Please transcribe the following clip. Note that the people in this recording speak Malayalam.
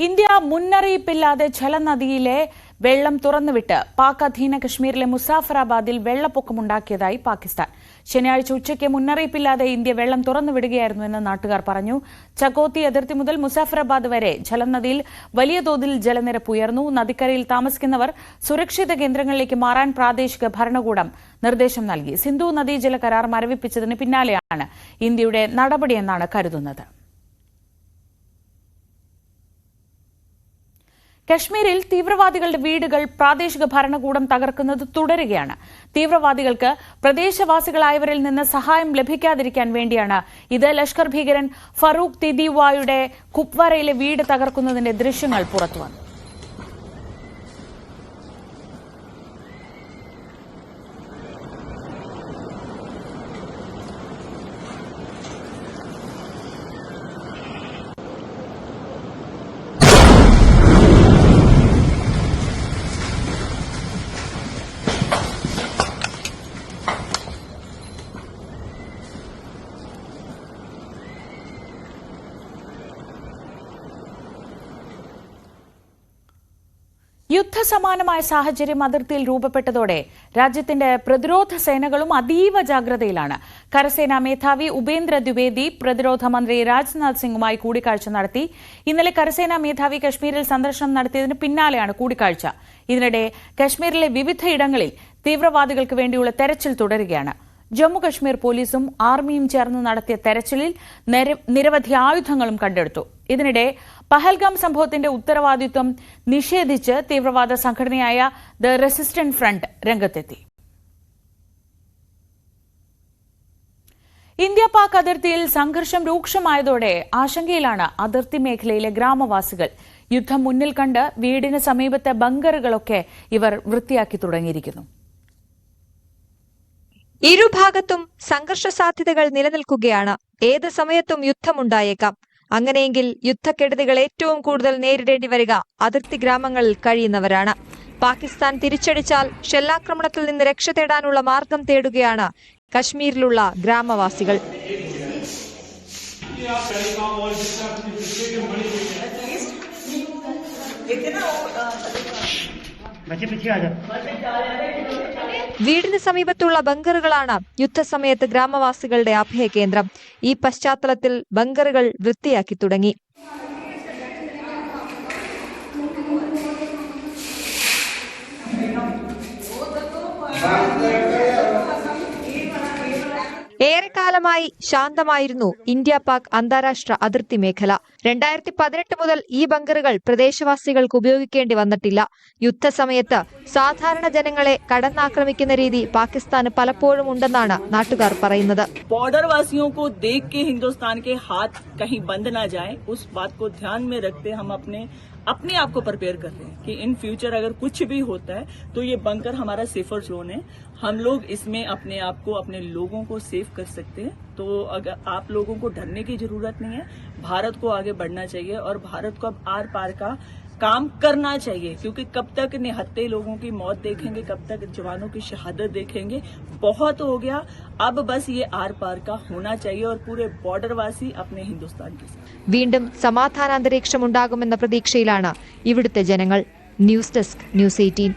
ഇന്ത്യ മുന്നറിയിപ്പില്ലാതെ ജലനദിയിലെ വെള്ളം തുറന്നുവിട്ട് പാക് അധീന കശ്മീരിലെ മുസാഫറാബാദിൽ വെള്ളപ്പൊക്കമുണ്ടാക്കിയതായി പാകിസ്ഥാൻ. ശനിയാഴ്ച ഉച്ചയ്ക്ക് മുന്നറിയിപ്പില്ലാതെ ഇന്ത്യ വെള്ളം തുറന്നുവിടുകയായിരുന്നുവെന്ന് നാട്ടുകാർ പറഞ്ഞു. ചകോത്തി അതിർത്തി മുതൽ മുസാഫറാബാദ് വരെ ജലനദിയിൽ വലിയ തോതിൽ ജലനിരപ്പ് ഉയർന്നു. നദിക്കരയിൽ താമസിക്കുന്നവർ സുരക്ഷിത കേന്ദ്രങ്ങളിലേക്ക് മാറാൻ പ്രാദേശിക ഭരണകൂടം നിർദ്ദേശം നൽകി. സിന്ധു നദീജല കരാർ മരവിപ്പിച്ചതിന് പിന്നാലെയാണ് ഇന്ത്യയുടെ നടപടിയെന്നാണ് കരുതുന്നത്. കശ്മീരിൽ തീവ്രവാദികളുടെ വീടുകൾ പ്രാദേശിക ഭരണകൂടം തകർക്കുന്നത് തുടരുകയാണ്. തീവ്രവാദികൾക്ക് പ്രദേശവാസികളായവരിൽ നിന്ന് സഹായം ലഭിക്കാതിരിക്കാൻ വേണ്ടിയാണ് ഇത്. ലഷ്കർ ഭീകരൻ ഫറൂഖ് തിദിവായുടെ കുപ്വാരയിലെ വീട് തകർക്കുന്നതിന്റെ ദൃശ്യങ്ങൾ പുറത്തുവന്നു. യുദ്ധസമാനമായ സാഹചര്യം അതിർത്തിയിൽ രൂപപ്പെട്ടതോടെ രാജ്യത്തിന്റെ പ്രതിരോധ സേനകളും അതീവ ജാഗ്രതയിലാണ്. കരസേനാ മേധാവി ഉപേന്ദ്ര ദ്വിവേദി പ്രതിരോധ മന്ത്രി രാജ്നാഥ് സിംഗുമായി കൂടിക്കാഴ്ച നടത്തി. ഇന്നലെ കരസേനാ മേധാവി കശ്മീരിൽ സന്ദർശനം നടത്തിയതിന് പിന്നാലെയാണ് കൂടിക്കാഴ്ച. ഇതിനിടെ കശ്മീരിലെ വിവിധയിടങ്ങളിൽ തീവ്രവാദികൾക്ക് വേണ്ടിയുള്ള തെരച്ചിൽ തുടരുകയാണ്. ജമ്മുകശ്മീർ പോലീസും ആർമിയും ചേർന്ന് നടത്തിയ തെരച്ചിലിൽ നിരവധി ആയുധങ്ങളും കണ്ടെടുത്തു. ഇതിനിടെ പഹൽഗാം സംഭവത്തിന്റെ ഉത്തരവാദിത്വം നിഷേധിച്ച് തീവ്രവാദ സംഘടനയായ ദ റെസിസ്റ്റന്റ് ഫ്രണ്ട് രംഗത്തെത്തി. ഇന്ത്യ പാക് അതിർത്തിയിൽ സംഘർഷം രൂക്ഷമായതോടെ ആശങ്കയിലാണ് അതിർത്തി മേഖലയിലെ ഗ്രാമവാസികൾ. യുദ്ധം മുന്നിൽ കണ്ട് വീടിന് സമീപത്തെ ബങ്കറുകളൊക്കെ ഇവർ വൃത്തിയാക്കി തുടങ്ങിയിരിക്കുന്നു. ഇരുഭാഗത്തും സംഘർഷ സാധ്യതകൾ നിലനിൽക്കുകയാണ്. ഏത് സമയത്തും യുദ്ധമുണ്ടായേക്കാം. അങ്ങനെയെങ്കിൽ യുദ്ധക്കെടുതികൾ ഏറ്റവും കൂടുതൽ നേരിടേണ്ടി വരിക അതിർത്തി ഗ്രാമങ്ങളിൽ കഴിയുന്നവരാണ്. പാകിസ്ഥാൻ തിരിച്ചടിച്ചാൽ ഷെല്ലാക്രമണത്തിൽ നിന്ന് രക്ഷ തേടാനുള്ള മാർഗം തേടുകയാണ് കശ്മീരിലുള്ള ഗ്രാമവാസികൾ. വീടിന് സമീപത്തുള്ള ബങ്കറുകളാണ് യുദ്ധസമയത്ത് ഗ്രാമവാസികളുടെ അഭയകേന്ദ്രം. ഈ പശ്ചാത്തലത്തിൽ ബങ്കറുകൾ വൃത്തിയാക്കി തുടങ്ങി. ഏറെക്കാലമായി ശാന്തമായിരുന്നു ഇന്ത്യ പാക് അന്താരാഷ്ട്ര അതിർത്തി മേഖല. 2018 മുതൽ ഈ ബങ്കറുകൾ പ്രദേശവാസികൾക്ക് ഉപയോഗിക്കേണ്ടി വന്നിട്ടില്ല. യുദ്ധസമയത്ത് സാധാരണ ജനങ്ങളെ കടന്നാക്രമിക്കുന്ന രീതി പാകിസ്ഥാന് പലപ്പോഴും ഉണ്ടെന്നാണ് നാട്ടുകാർ പറയുന്നത്. बॉर्डर वासियों को देख के हिंदुस्तान के हाथ कहीं बंद ना जाए, उस बात को ध्यान में रखते हम अपने आप को प्रिपेयर कर रहे हैं कि इन फ्यूचर अगर कुछ भी होता है तो ये बंकर हमारा सेफर जोन है. हम लोग इसमें अपने आप को, अपने लोगों को सेफ कर सकते हैं. तो अगर आप लोगों को डरने की जरूरत नहीं है. भारत को आगे बढ़ना चाहिए और भारत को अब आर पार का काम करना चाहिए, क्योंकि कब तक निहत्थे लोगों की मौत देखेंगे, कब तक जवानों की शहादत देखेंगे. बहुत हो गया. अब बस ये आर पार का होना चाहिए और पूरे बॉर्डरवासी अपने हिंदुस्तान के साथ. വീണ്ടും സമാധാനാന്തരീക്ഷം ഉണ്ടാകുമെന്ന പ്രതീക്ഷയിലാണ് ഇവിടുത്തെ ജനങ്ങൾ. News desk, news 18.